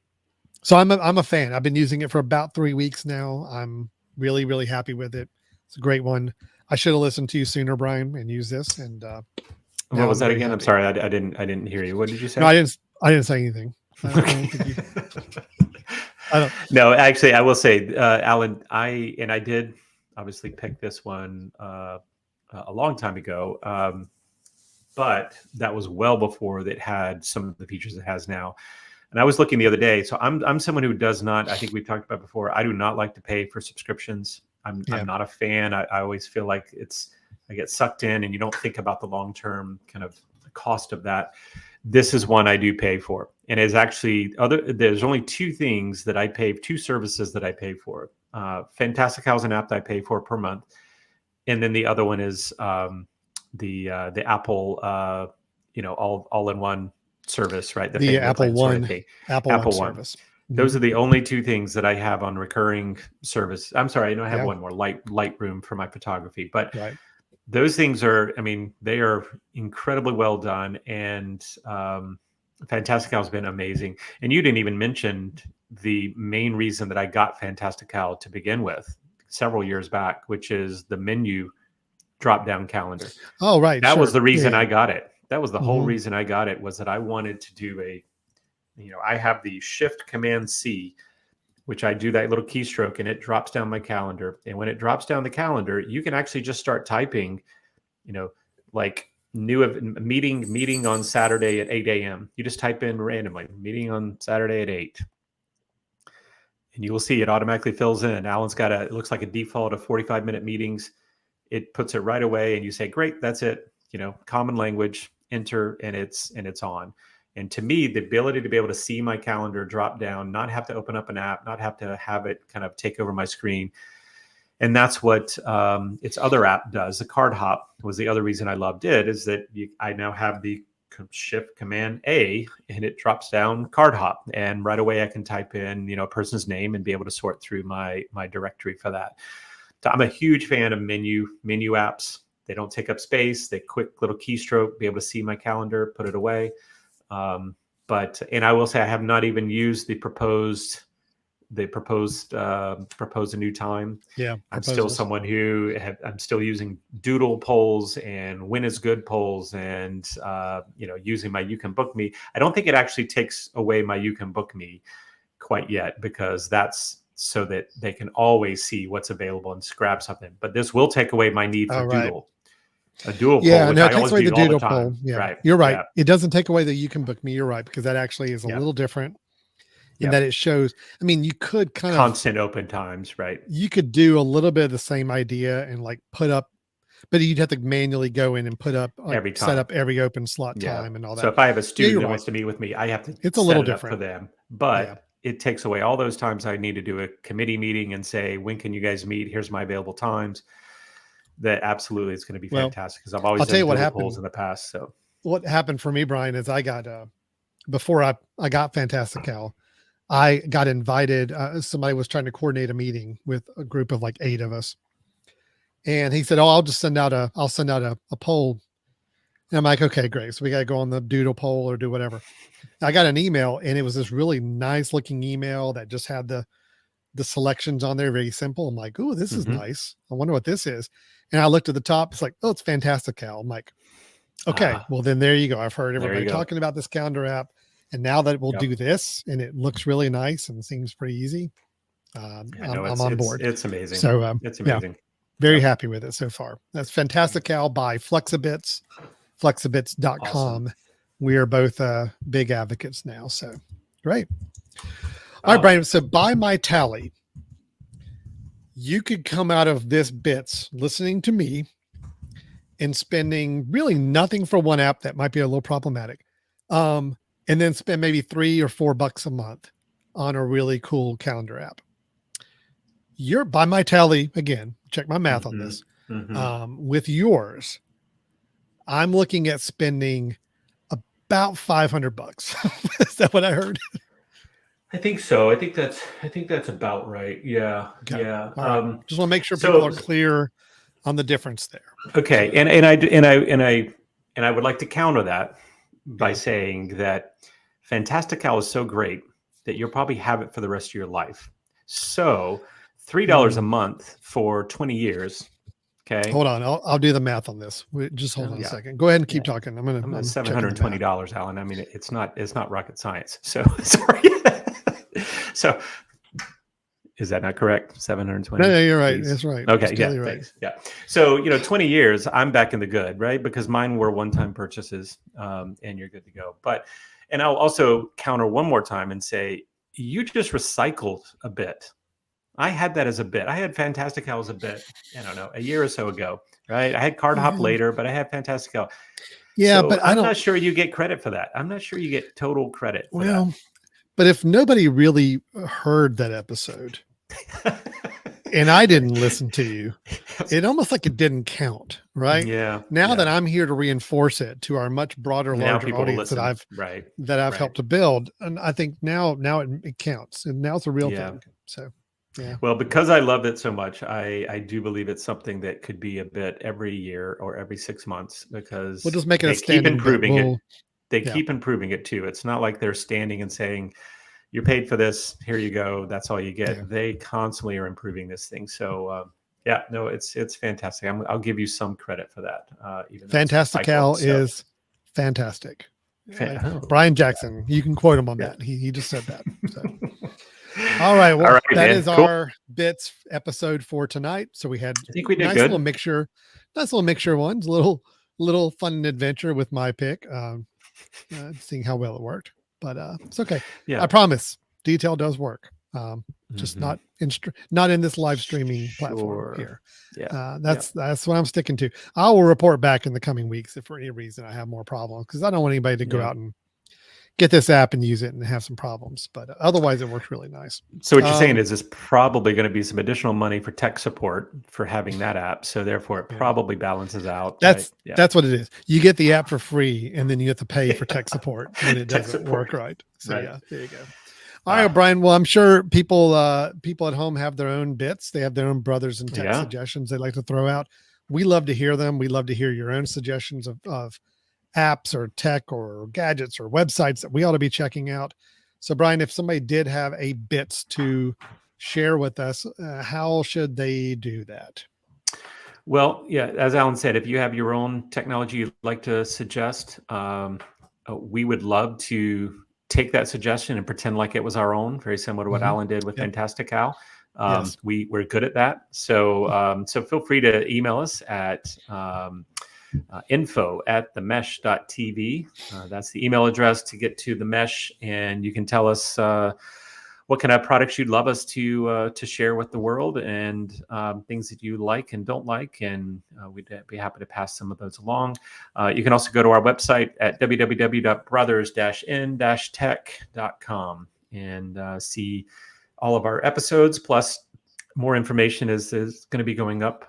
I'm a fan. I've been using it for about 3 weeks now. I'm really, really happy with it. It's a great one. I should have listened to you sooner, Brian, and use this. And What now was I'm that very again? I'm happy. sorry, I didn't hear you. What did you No, say? I didn't say anything. I don't think you. I don't. No, actually, I will say, Alan, I did obviously pick this one a long time ago, but that was well before it had some of the features it has now. And I was looking the other day. So I'm someone who does not. I think we've talked about before. I do not like to pay for subscriptions. I'm not a fan. I always feel like I get sucked in, and you don't think about the long term kind of cost of that. This is one I do pay for, and is actually there's only two services that I pay for. Fantastical is an app that I pay for per month, and then the other one is the Apple all in one service, right? The The family Apple plan sort of One, thing. Apple One Apple One. service. Those are the only two things that I have on recurring service. I'm sorry, I know I have one more, Lightroom for my photography, but Right. those things are, I mean, they are incredibly well done, and Fantastical has been amazing. And you didn't even mention the main reason that I got Fantastical to begin with several years back, which is the menu drop down calendar. Oh, right. That was Sure. the reason Yeah. I got it. That was the whole Mhm. reason I got it, was that I wanted to do I have the Shift Command C, which I do that little keystroke and it drops down my calendar. And when it drops down the calendar, you can actually just start typing, like meeting on Saturday at 8 a.m. You just type in randomly, meeting on Saturday at 8. And you will see it automatically fills in. Alan's got it looks like a default of 45-minute meetings. It puts it right away, and you say, great, that's it. Common language, enter, and it's on. And to me, the ability to be able to see my calendar drop down, not have to open up an app, not have to have it kind of take over my screen. And that's what its other app does. The Card Hop was the other reason I loved it, is that I now have the Shift Command A, and it drops down Card Hop, and right away I can type in a person's name and be able to sort through my directory for that. So I'm a huge fan of menu apps. They don't take up space. They quick little keystroke, be able to see my calendar, put it away. And I will say I have not even used the proposed propose a new time. Yeah. I'm still someone who I'm still using doodle polls and when is good polls, and using my You Can Book Me. I don't think it actually takes away my You Can Book Me quite yet, because that's so that they can always see what's available and grab something. But this will take away my need for doodle. A doodle poll, which no, I it takes always away the do all the doodle time. poll. Yeah, Right. you're right. Yeah. It doesn't take away that You Can Book Me. You're right, because that actually is a little different in that it shows. I mean, you could kind constant open times, right? You could do a little bit of the same idea and like put up, but you'd have to manually go in and put up every time, set up every open slot time and all that. So if I have a student that wants to meet with me, I have to it's a little set it different up for them. But it takes away all those times I need to do a committee meeting and say, when can you guys meet? Here's my available times. That absolutely is going to be fantastic, because I've always done doodle polls in the past. So what happened for me, Brian, is I got before I got Fantastical, I got invited. Somebody was trying to coordinate a meeting with a group of like 8 of us, and he said, "Oh, I'll send out a poll." And I'm like, "Okay, great. So we got to go on the doodle poll or do whatever." I got an email, and it was this really nice looking email that just had the selections on there, very simple. I'm like, "Oh, this is nice. I wonder what this is." And I looked at the top. It's like, "Oh, it's Fantastical." I'm like, "Okay, well then there you go. I've heard everybody talking about this calendar app, and now that we'll do this, and it looks really nice and seems pretty easy, I'm on board." It's amazing. So it's amazing. Yeah, very happy with it so far. That's Fantastical by Flexibits, flexibits.com. Awesome. We are both big advocates now. So great. All right, Brian. So by my tally, You could come out of this bits listening to me and spending really nothing for one app that might be a little problematic. And then spend maybe $3 or $4 a month on a really cool calendar app. You're, by my tally, again, check my math on this. With yours, I'm looking at spending about $500. Is that what I heard? I think so. I think that's about right. Yeah. Okay. Yeah. Right. Just want to make sure people are clear on the difference there. Okay. And I would like to counter that by saying that Fantastical is so great that you'll probably have it for the rest of your life. So $3 a month for 20 years. Okay. Hold on. I'll do the math on this. Just hold on a second. Go ahead and keep talking. I'm $720, Alan. I mean, it's not rocket science. So sorry. So is that not correct? 720. No, you're right. That's right. Okay. Yeah. Right. Thanks. Yeah. So, 20 years, I'm back in the good, right? Because mine were one-time purchases, and you're good to go. And I'll also counter one more time and say, you just recycled a bit. I had that as a bit. I had Fantastical as a bit, I don't know, a year or so ago, right? I had Card Hop later, but I had Fantastical. Yeah, so but I'm not sure you get credit for that. I'm not sure you get total credit for that. But if nobody really heard that episode and I didn't listen to you, it almost like it didn't count, right? Yeah. Now that I'm here to reinforce it to our much broader, larger audience that I've helped to build, and I think now it counts, and now it's a real thing. So. Yeah. Well, because I love it so much, I do believe it's something that could be a bit every year or every 6 months, because we'll just make it they keep improving it. They keep improving it too. It's not like they're standing and saying, "You're paid for this. Here you go. That's all you get." Yeah. They constantly are improving this thing. So it's fantastic. I'll give you some credit for that. Even Fantastical is fantastic. Brian Jackson, you can quote him on that. He just said that. So. All right. Well, that is our bits episode for tonight. So we had I think we did nice good. little mixture ones, little fun adventure with my pick, seeing how well it worked, but it's okay. Yeah. I promise detail does work. Just not in this live streaming platform here. Yeah. That's what I'm sticking to. I will report back in the coming weeks if for any reason I have more problems, because I don't want anybody to go out and get this app and use it and have some problems, but otherwise it works really nice. So what you're saying is there's probably going to be some additional money for tech support for having that app. So therefore it probably balances out. That's what it is. You get the app for free and then you have to pay for tech support when it doesn't work right. So yeah, there you go. All right, Brian. Well, I'm sure people at home have their own bits. They have their own brothers and tech suggestions they like to throw out. We love to hear them. We love to hear your own suggestions of apps or tech or gadgets or websites that we ought to be checking out. So Brian, if somebody did have a bits to share with us, how should they do that? Well, yeah, as Alan said, if you have your own technology you'd like to suggest, we would love to take that suggestion and pretend like it was our own, very similar to what Alan did with Fantastical. We're good at that. So feel free to email us at info@themesh.tv. That's the email address to get to the Mesh, and you can tell us what kind of products you'd love us to share with the world, and things that you like and don't like, and we'd be happy to pass some of those along. You can also go to our website at www.brothers-in-tech.com and see all of our episodes, plus more information is going to be going up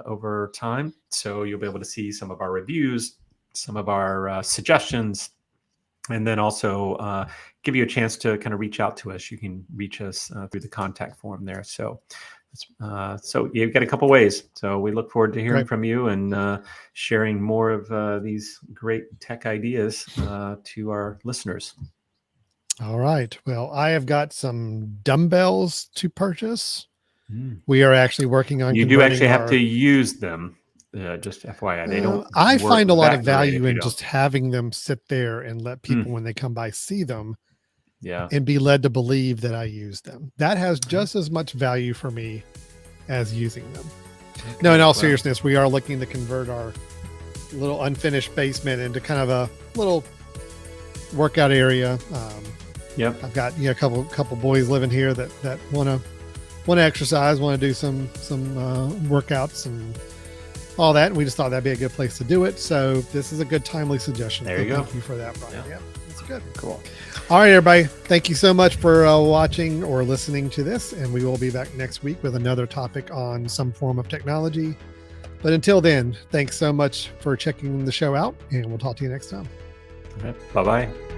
over time. So you'll be able to see some of our reviews, some of our suggestions, and then also give you a chance to kind of reach out to us. You can reach us through the contact form there. So you've got a couple ways. So we look forward to hearing from you and sharing more of these great tech ideas to our listeners. All right. Well, I have got some dumbbells to purchase. We are actually working on. You do actually have to use them. Just FYI, they don't. I find a lot of value in just having them sit there and let people, when they come by, see them. Yeah. And be led to believe that I use them. That has just as much value for me as using them. Okay, no, in all seriousness, we are looking to convert our little unfinished basement into kind of a little workout area. I've got a couple boys living here that want to want to exercise, want to do some workouts and all that. And we just thought that'd be a good place to do it. So this is a good timely suggestion. There you go. Thank you for that, Brian. Yeah. That's good. Cool. All right, everybody. Thank you so much for watching or listening to this. And we will be back next week with another topic on some form of technology. But until then, thanks so much for checking the show out, and we'll talk to you next time. All right. Bye-bye.